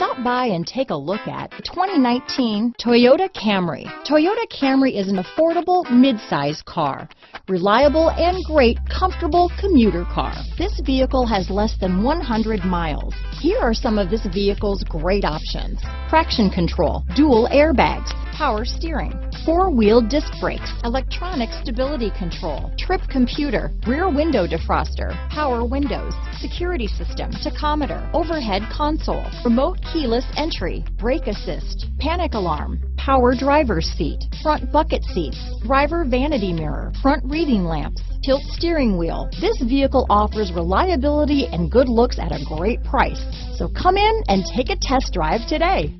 Stop by and take a look at the 2019 Toyota Camry. Toyota Camry is an affordable mid-size car, reliable and great comfortable commuter car. This vehicle has less than 100 miles. Here are some of this vehicle's great options: traction control, dual airbags, power steering, four-wheel disc brakes, electronic stability control, trip computer, rear window defroster, power windows, security system, tachometer, overhead console, remote keyless entry, brake assist, panic alarm, power driver's seat, front bucket seats, driver vanity mirror, front reading lamps, tilt steering wheel. This vehicle offers reliability and good looks at a great price. So come in and take a test drive today.